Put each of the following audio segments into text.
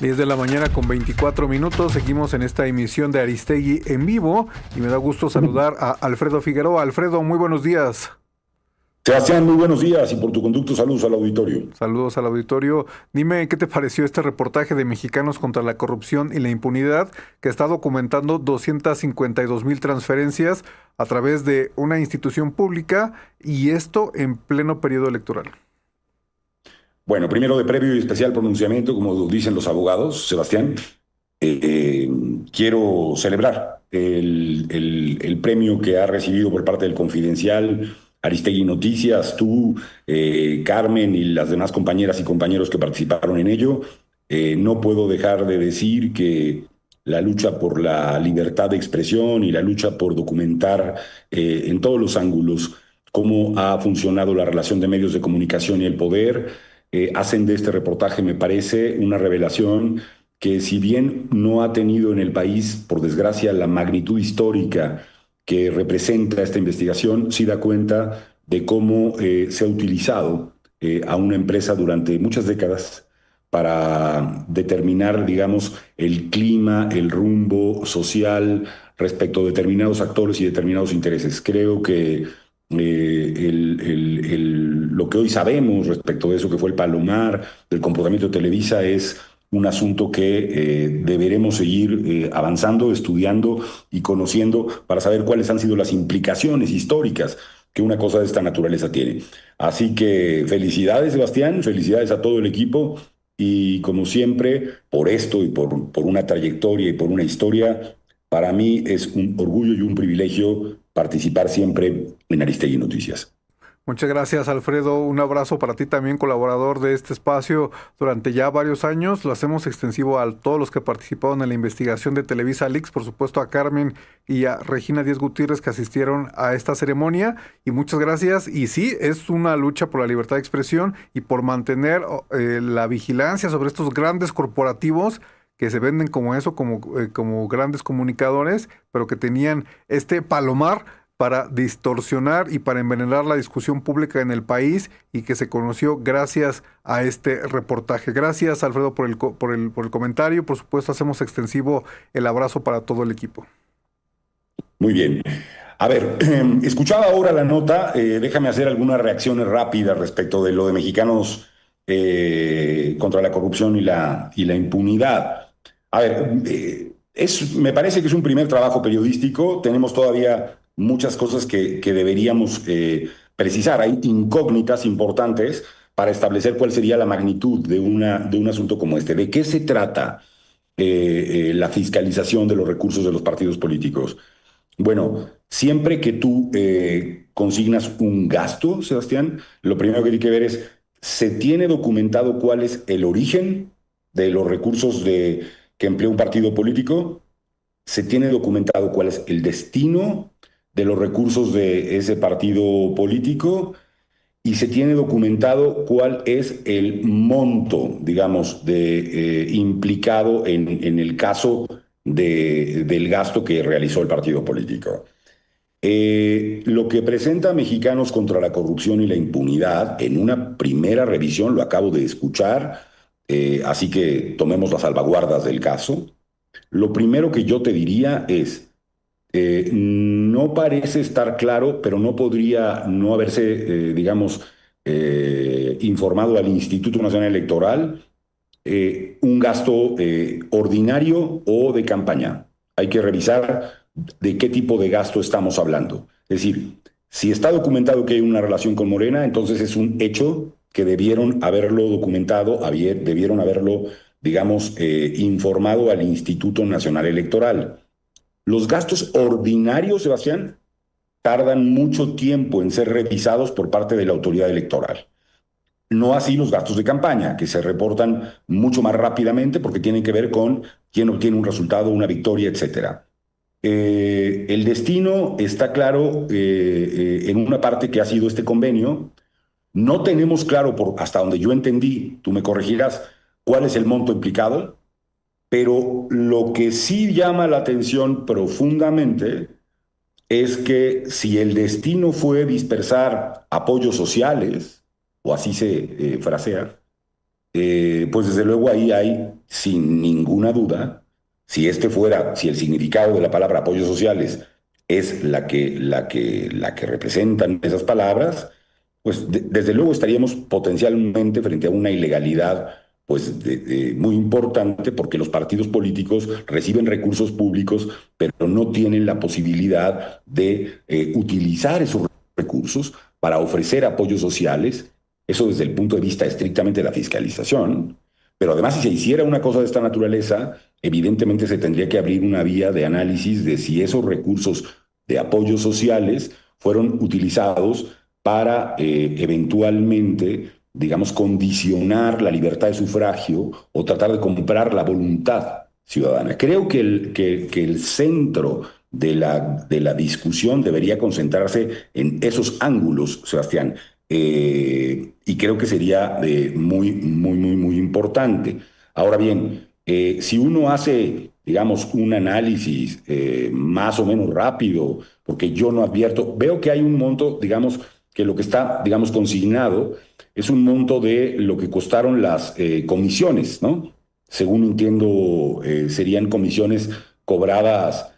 10 de la mañana con 24 minutos. Seguimos en esta emisión de Aristegui en vivo y me da gusto saludar a Alfredo Figueroa. Alfredo, muy buenos días. Sebastián, muy buenos días y por tu conducto saludos al auditorio. Saludos al auditorio. Dime, ¿qué te pareció este reportaje de Mexicanos contra la Corrupción y la Impunidad que está documentando 252,000 transferencias a través de una institución pública y esto en pleno periodo electoral? Bueno, primero de previo y especial pronunciamiento, como dicen los abogados, Sebastián, eh, quiero celebrar el premio que ha recibido por parte del Confidencial, Aristegui Noticias, tú, Carmen y las demás compañeras y compañeros que participaron en ello. No puedo dejar de decir que la lucha por la libertad de expresión y la lucha por documentar en todos los ángulos cómo ha funcionado la relación de medios de comunicación y el poder, hacen de este reportaje, me parece, una revelación que si bien no ha tenido en el país, por desgracia, la magnitud histórica que representa esta investigación, sí da cuenta de cómo se ha utilizado a una empresa durante muchas décadas para determinar, digamos, el clima, el rumbo social respecto a determinados actores y determinados intereses. Creo que lo que hoy sabemos respecto de eso que fue el Palomar, del comportamiento de Televisa, es un asunto que deberemos seguir avanzando, estudiando y conociendo para saber cuáles han sido las implicaciones históricas que una cosa de esta naturaleza tiene. Así que felicidades, Sebastián, felicidades a todo el equipo y como siempre, por esto y por una trayectoria y por una historia, para mí es un orgullo y un privilegio participar siempre en Aristegui Noticias. Muchas gracias, Alfredo. Un abrazo para ti también, colaborador de este espacio durante ya varios años. Lo hacemos extensivo a todos los que participaron en la investigación de Televisa Leaks, por supuesto a Carmen y a Regina Díez Gutiérrez que asistieron a esta ceremonia. Y muchas gracias. Y sí, es una lucha por la libertad de expresión y por mantener la vigilancia sobre estos grandes corporativos que se venden como eso, como grandes comunicadores, pero que tenían este palomar para distorsionar y para envenenar la discusión pública en el país y que se conoció gracias a este reportaje. Gracias, Alfredo, por el comentario. Por supuesto, hacemos extensivo el abrazo para todo el equipo. Muy bien. A ver, escuchaba ahora la nota, déjame hacer algunas reacciones rápidas respecto de lo de Mexicanos contra la corrupción y la impunidad. A ver, me parece que es un primer trabajo periodístico, tenemos todavía muchas cosas que deberíamos precisar, hay incógnitas importantes para establecer cuál sería la magnitud de un asunto como este. ¿De qué se trata la fiscalización de los recursos de los partidos políticos? Bueno, siempre que tú consignas un gasto, Sebastián, lo primero que hay que ver es, ¿se tiene documentado cuál es el origen de los recursos que emplea un partido político? ¿Se tiene documentado cuál es el destino de los recursos de ese partido político? Y se tiene documentado cuál es el monto, digamos, implicado en el caso del gasto que realizó el partido político. Lo que presenta Mexicanos contra la corrupción y la impunidad en una primera revisión, lo acabo de escuchar, así que tomemos las salvaguardas del caso. Lo primero que yo te diría es, no parece estar claro, pero no podría no haberse, digamos, informado al Instituto Nacional Electoral un gasto ordinario o de campaña. Hay que revisar de qué tipo de gasto estamos hablando. Es decir, si está documentado que hay una relación con Morena, entonces es un hecho que debieron haberlo documentado, debieron haberlo, digamos, informado al Instituto Nacional Electoral. Los gastos ordinarios, Sebastián, tardan mucho tiempo en ser revisados por parte de la autoridad electoral. No así los gastos de campaña, que se reportan mucho más rápidamente porque tienen que ver con quién obtiene un resultado, una victoria, etcétera. El destino está claro en una parte que ha sido este convenio. No tenemos claro, hasta donde yo entendí, tú me corregirás, cuál es el monto implicado, pero lo que sí llama la atención profundamente es que si el destino fue dispersar apoyos sociales, o así se frasea, pues desde luego ahí hay, sin ninguna duda, si el significado de la palabra apoyos sociales es la que representan esas palabras, pues desde luego estaríamos potencialmente frente a una ilegalidad pues muy importante porque los partidos políticos reciben recursos públicos, pero no tienen la posibilidad de utilizar esos recursos para ofrecer apoyos sociales, eso desde el punto de vista estrictamente de la fiscalización, pero además si se hiciera una cosa de esta naturaleza, evidentemente se tendría que abrir una vía de análisis de si esos recursos de apoyos sociales fueron utilizados para eventualmente, digamos, condicionar la libertad de sufragio o tratar de comprar la voluntad ciudadana. Creo que el centro de la discusión debería concentrarse en esos ángulos, Sebastián, y creo que sería muy, muy, muy, muy importante. Ahora bien, si uno hace, digamos, un análisis más o menos rápido, porque yo no advierto, veo que hay un monto, digamos, que lo que está, digamos, consignado es un monto de lo que costaron las comisiones, ¿no? Según entiendo, serían comisiones cobradas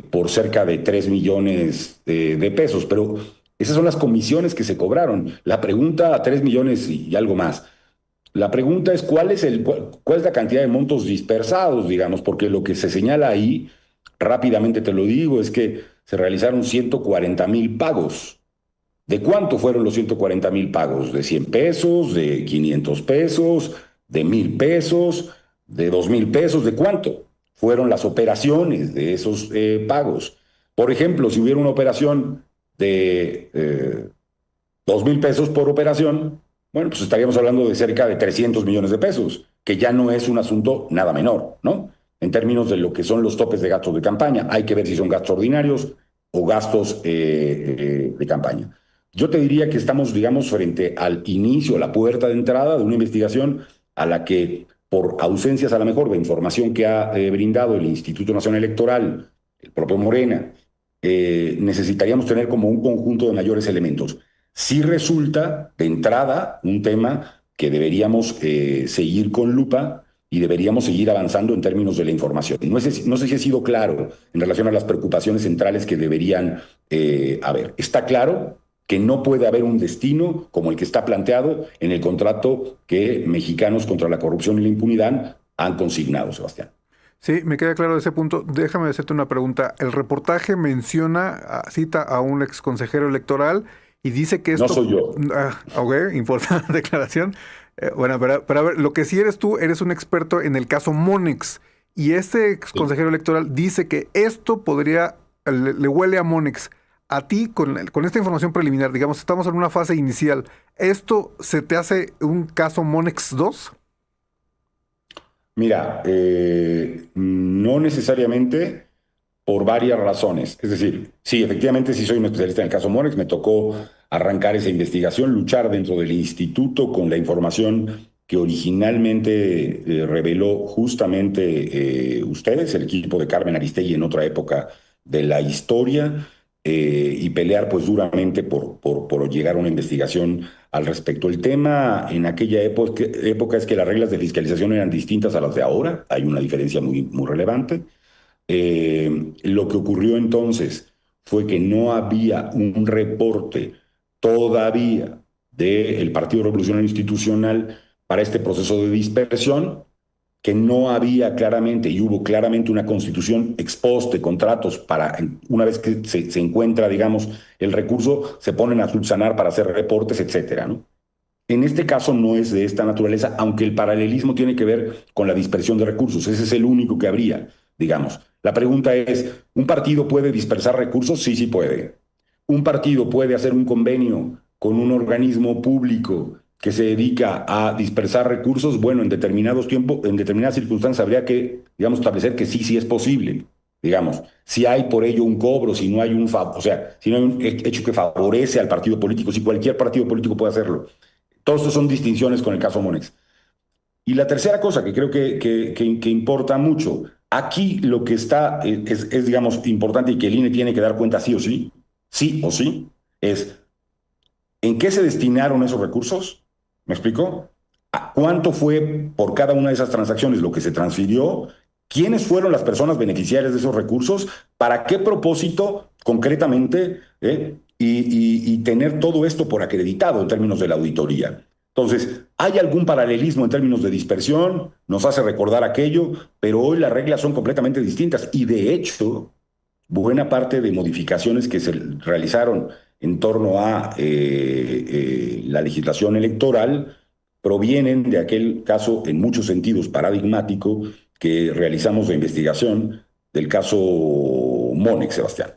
por cerca de 3 millones de pesos, pero esas son las comisiones que se cobraron. La pregunta a 3 millones y algo más. La pregunta es cuál es la cantidad de montos dispersados, digamos, porque lo que se señala ahí, rápidamente te lo digo, es que se realizaron 140,000 pagos. ¿De cuánto fueron los 140,000 pagos? ¿De 100 pesos? ¿De 500 pesos? ¿De 1,000 pesos? ¿De 2,000 pesos? ¿De cuánto fueron las operaciones de esos pagos? Por ejemplo, si hubiera una operación de 2,000 pesos por operación, bueno, pues estaríamos hablando de cerca de 300 millones de pesos, que ya no es un asunto nada menor, ¿no? En términos de lo que son los topes de gastos de campaña. Hay que ver si son gastos ordinarios o gastos de campaña. Yo te diría que estamos, digamos, frente al inicio, a la puerta de entrada de una investigación a la que, por ausencias a lo mejor de información que ha brindado el Instituto Nacional Electoral, el propio Morena, necesitaríamos tener como un conjunto de mayores elementos. Sí resulta de entrada un tema que deberíamos seguir con lupa y deberíamos seguir avanzando en términos de la información. No sé si he sido claro en relación a las preocupaciones centrales que deberían haber. Está claro que no puede haber un destino como el que está planteado en el contrato que Mexicanos contra la Corrupción y la Impunidad han consignado, Sebastián. Sí, me queda claro ese punto. Déjame hacerte una pregunta. El reportaje menciona, cita a un ex consejero electoral y dice que No esto... soy yo. Ok, importante declaración. Bueno, pero a ver, lo que sí eres tú, eres un experto en el caso Monex. Y este ex Sí. consejero electoral dice que esto podría, le huele a Monex. A ti, con esta información preliminar, digamos, estamos en una fase inicial, ¿esto se te hace un caso Monex 2? Mira, no necesariamente por varias razones. Es decir, sí, efectivamente sí soy un especialista en el caso Monex, me tocó arrancar esa investigación, luchar dentro del instituto con la información que originalmente reveló justamente ustedes, el equipo de Carmen Aristegui en otra época de la historia, y pelear pues duramente por llegar a una investigación al respecto. El tema en aquella época es que las reglas de fiscalización eran distintas a las de ahora, hay una diferencia muy, muy relevante. Lo que ocurrió entonces fue que no había un reporte todavía del Partido Revolucionario Institucional para este proceso de dispersión, que no había claramente y hubo claramente una constitución ex post de contratos para, una vez que se encuentra, digamos, el recurso, se ponen a subsanar para hacer reportes, etcétera, ¿no? En este caso no es de esta naturaleza, aunque el paralelismo tiene que ver con la dispersión de recursos. Ese es el único que habría, digamos. La pregunta es, ¿un partido puede dispersar recursos? Sí, sí puede. ¿Un partido puede hacer un convenio con un organismo público que se dedica a dispersar recursos? Bueno, en determinados tiempos, en determinadas circunstancias habría que, digamos, establecer que sí, sí es posible. Digamos, si hay por ello un cobro, si no hay o sea, si no hay un hecho que favorece al partido político, si cualquier partido político puede hacerlo. Todos estos son distinciones con el caso Monex. Y la tercera cosa que creo que importa mucho, aquí lo que está, digamos, importante y que el INE tiene que dar cuenta sí o sí, es en qué se destinaron esos recursos. ¿Me explico? ¿Cuánto fue por cada una de esas transacciones lo que se transfirió? ¿Quiénes fueron las personas beneficiarias de esos recursos? ¿Para qué propósito concretamente? Y tener todo esto por acreditado en términos de la auditoría. Entonces, ¿hay algún paralelismo en términos de dispersión? Nos hace recordar aquello, pero hoy las reglas son completamente distintas y de hecho, buena parte de modificaciones que se realizaron en torno a la legislación electoral provienen de aquel caso, en muchos sentidos paradigmático, que realizamos de investigación del caso Monex, Sebastián.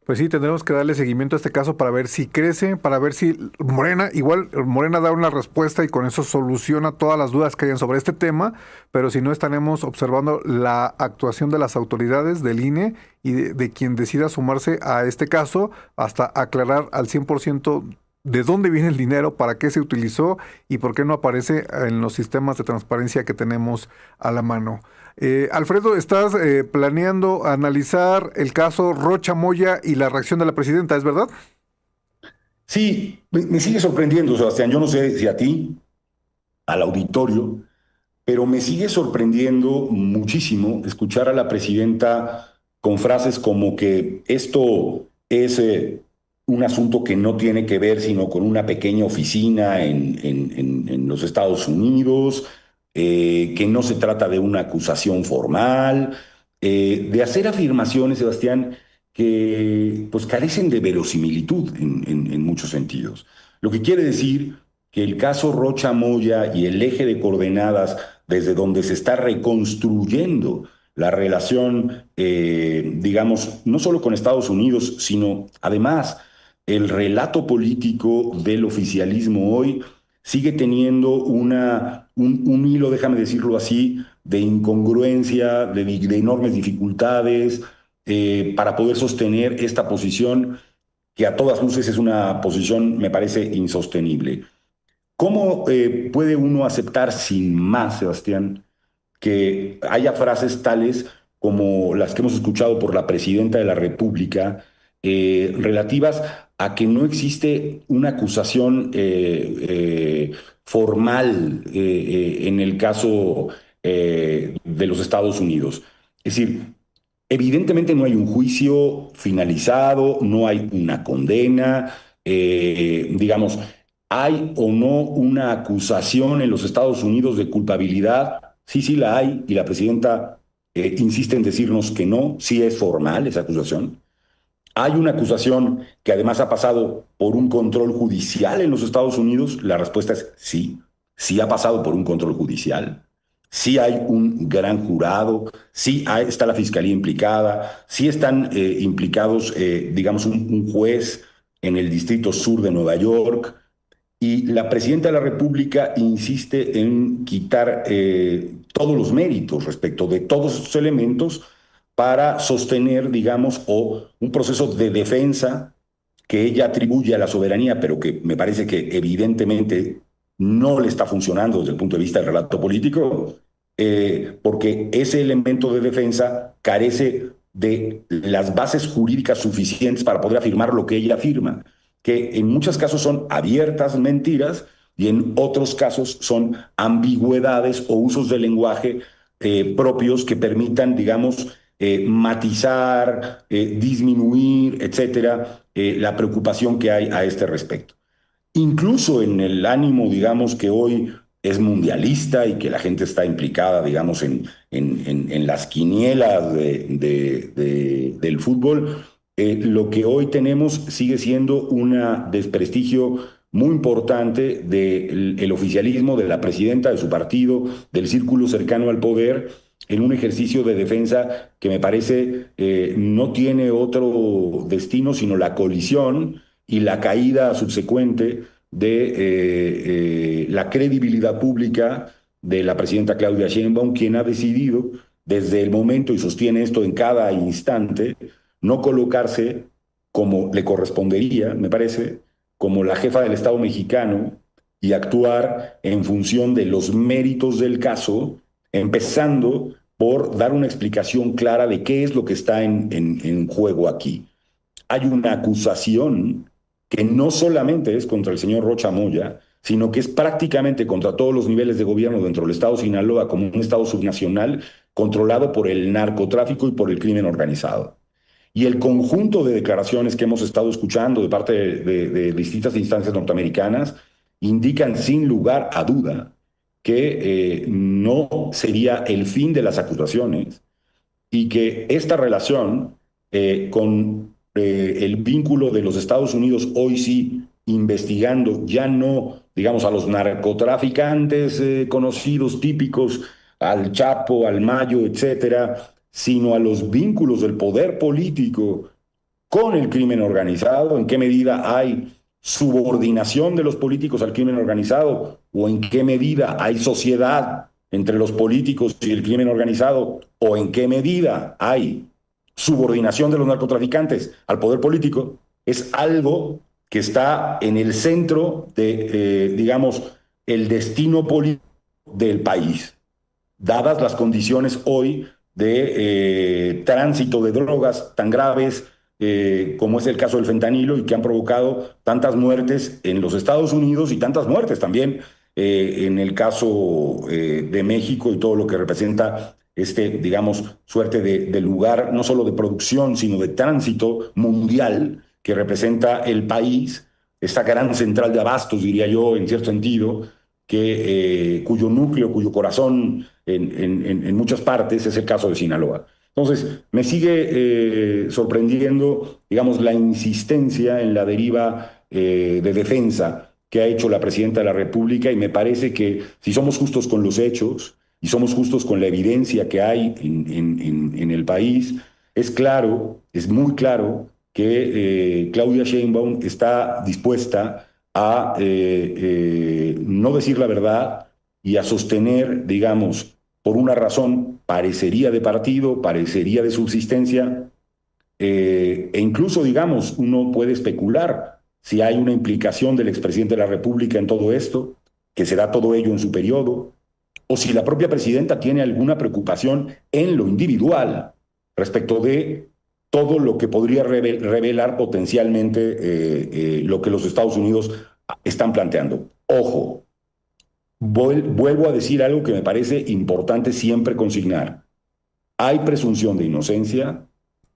Pues sí, tendremos que darle seguimiento a este caso para ver si crece, para ver si Morena, igual Morena da una respuesta y con eso soluciona todas las dudas que hayan sobre este tema, pero si no estaremos observando la actuación de las autoridades del INE y de quien decida sumarse a este caso hasta aclarar al 100% de dónde viene el dinero, para qué se utilizó y por qué no aparece en los sistemas de transparencia que tenemos a la mano. Alfredo, ¿estás planeando analizar el caso Rocha Moya y la reacción de la presidenta, es verdad? Sí, me sigue sorprendiendo, Sebastián. Yo no sé si a ti, al auditorio, pero me sigue sorprendiendo muchísimo escuchar a la presidenta con frases como que esto es un asunto que no tiene que ver sino con una pequeña oficina en los Estados Unidos, que no se trata de una acusación formal, de hacer afirmaciones, Sebastián, que pues carecen de verosimilitud en muchos sentidos. Lo que quiere decir que el caso Rocha Moya y el eje de coordenadas desde donde se está reconstruyendo la relación, digamos, no solo con Estados Unidos, sino además el relato político del oficialismo hoy sigue teniendo un hilo, déjame decirlo así, de incongruencia, de enormes dificultades para poder sostener esta posición que a todas luces es una posición, me parece, insostenible. ¿Cómo puede uno aceptar sin más, Sebastián, que haya frases tales como las que hemos escuchado por la presidenta de la República, relativas a que no existe una acusación formal en el caso de los Estados Unidos? Es decir, evidentemente no hay un juicio finalizado, no hay una condena, digamos, ¿hay o no una acusación en los Estados Unidos de culpabilidad? Sí, sí la hay, y la presidenta insiste en decirnos que no, sí es formal esa acusación. ¿Hay una acusación que además ha pasado por un control judicial en los Estados Unidos? La respuesta es sí, sí ha pasado por un control judicial. Sí hay un gran jurado, está la fiscalía implicada, sí están implicados, digamos, un juez en el Distrito Sur de Nueva York, y la presidenta de la República insiste en quitar todos los méritos respecto de todos estos elementos para sostener, digamos, o un proceso de defensa que ella atribuye a la soberanía, pero que me parece que evidentemente no le está funcionando desde el punto de vista del relato político, porque ese elemento de defensa carece de las bases jurídicas suficientes para poder afirmar lo que ella afirma, que en muchos casos son abiertas mentiras y en otros casos son ambigüedades o usos del lenguaje propios que permitan, digamos, matizar, disminuir, etcétera, la preocupación que hay a este respecto. Incluso en el ánimo, digamos, que hoy es mundialista y que la gente está implicada, digamos, en las quinielas del fútbol, lo que hoy tenemos sigue siendo un desprestigio muy importante del oficialismo, de la presidenta, de su partido, del círculo cercano al poder, en un ejercicio de defensa que me parece no tiene otro destino sino la colisión y la caída subsecuente de la credibilidad pública de la presidenta Claudia Sheinbaum, quien ha decidido desde el momento, y sostiene esto en cada instante, no colocarse como le correspondería, me parece, como la jefa del Estado mexicano y actuar en función de los méritos del caso, empezando por dar una explicación clara de qué es lo que está en juego aquí. Hay una acusación que no solamente es contra el señor Rocha Moya, sino que es prácticamente contra todos los niveles de gobierno dentro del estado de Sinaloa como un estado subnacional controlado por el narcotráfico y por el crimen organizado. Y el conjunto de declaraciones que hemos estado escuchando de parte de distintas instancias norteamericanas indican sin lugar a duda que no sería el fin de las acusaciones y que esta relación con el vínculo de los Estados Unidos hoy sí investigando ya no, digamos, a los narcotraficantes conocidos, típicos, al Chapo, al Mayo, etcétera, sino a los vínculos del poder político con el crimen organizado, en qué medida hay subordinación de los políticos al crimen organizado o en qué medida hay sociedad entre los políticos y el crimen organizado o en qué medida hay subordinación de los narcotraficantes al poder político, es algo que está en el centro de, digamos, el destino político del país, dadas las condiciones hoy de tránsito de drogas tan graves como es el caso del fentanilo y que han provocado tantas muertes en los Estados Unidos y tantas muertes también en el caso de México y todo lo que representa digamos, suerte de lugar no solo de producción, sino de tránsito mundial que representa el país, esta gran central de abastos, diría yo, en cierto sentido, cuyo núcleo, cuyo corazón en muchas partes es el caso de Sinaloa. Entonces, me sigue sorprendiendo, digamos, la insistencia en la deriva de defensa que ha hecho la presidenta de la República y me parece que si somos justos con los hechos y somos justos con la evidencia que hay en el país, es claro, es muy claro que Claudia Sheinbaum está dispuesta a no decir la verdad y a sostener, digamos, por una razón parecería de partido, parecería de subsistencia, e incluso, digamos, uno puede especular si hay una implicación del expresidente de la República en todo esto, que será todo ello en su periodo, o si la propia presidenta tiene alguna preocupación en lo individual respecto de todo lo que podría revelar potencialmente lo que los Estados Unidos están planteando. Ojo, vuelvo a decir algo que me parece importante siempre consignar. Hay presunción de inocencia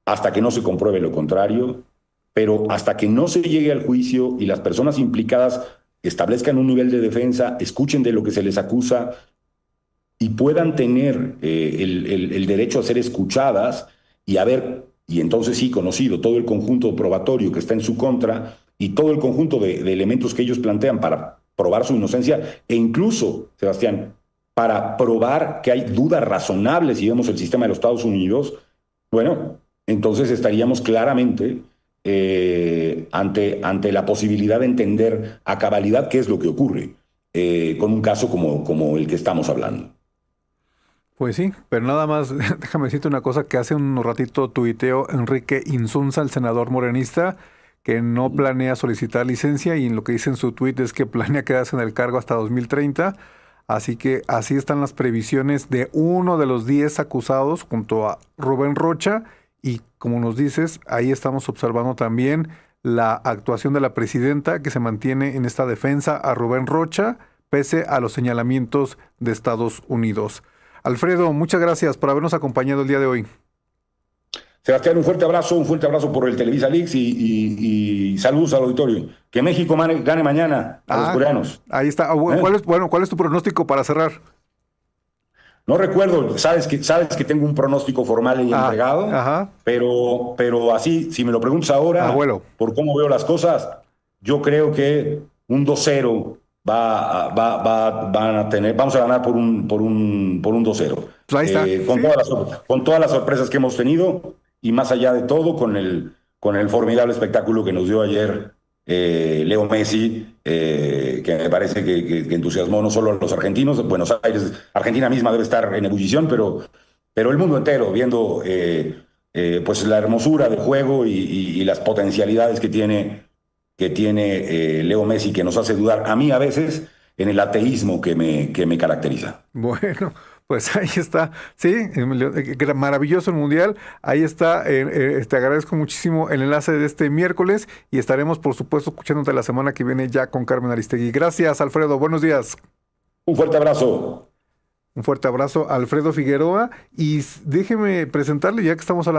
hasta que no se compruebe lo contrario, pero hasta que no se llegue al juicio y las personas implicadas establezcan un nivel de defensa, escuchen de lo que se les acusa y puedan tener el derecho a ser escuchadas y entonces sí, conocido todo el conjunto probatorio que está en su contra y todo el conjunto de elementos que ellos plantean para probar su inocencia e incluso, Sebastián, para probar que hay dudas razonables si vemos el sistema de los Estados Unidos, bueno, entonces estaríamos claramente ante la posibilidad de entender a cabalidad qué es lo que ocurre con un caso como el que estamos hablando. Pues sí, pero nada más, déjame decirte una cosa que hace un ratito tuiteó Enrique Insunza, el senador morenista, que no planea solicitar licencia y lo que dice en su tuit es que planea quedarse en el cargo hasta 2030. Así que así están las previsiones de uno de los 10 acusados junto a Rubén Rocha y como nos dices, ahí estamos observando también la actuación de la presidenta que se mantiene en esta defensa a Rubén Rocha pese a los señalamientos de Estados Unidos. Alfredo, muchas gracias por habernos acompañado el día de hoy. Sebastián, un fuerte abrazo por el Televisa Leaks y saludos al auditorio. Que México gane mañana a los coreanos. Ahí está. ¿Cuál es tu pronóstico para cerrar? No recuerdo, sabes que tengo un pronóstico formal y entregado, pero así, si me lo preguntas ahora, por cómo veo las cosas, yo creo que un 2-0 van a tener, vamos a ganar por un 2-0. Pues ahí está. Con todas las sorpresas que hemos tenido y más allá de todo, con el formidable espectáculo que nos dio ayer Leo Messi, que me parece que entusiasmó no solo a los argentinos, Buenos Aires, Argentina misma debe estar en ebullición, pero el mundo entero viendo pues la hermosura del juego y las potencialidades que tiene Leo Messi, que nos hace dudar a mí a veces en el ateísmo que me caracteriza. Bueno, Pues ahí está, sí, maravilloso el Mundial. Ahí está, te agradezco muchísimo el enlace de este miércoles y estaremos, por supuesto, escuchándote la semana que viene ya con Carmen Aristegui. Gracias, Alfredo. Buenos días. Un fuerte abrazo. Un fuerte abrazo, Alfredo Figueroa. Y déjeme presentarle, ya que estamos hablando.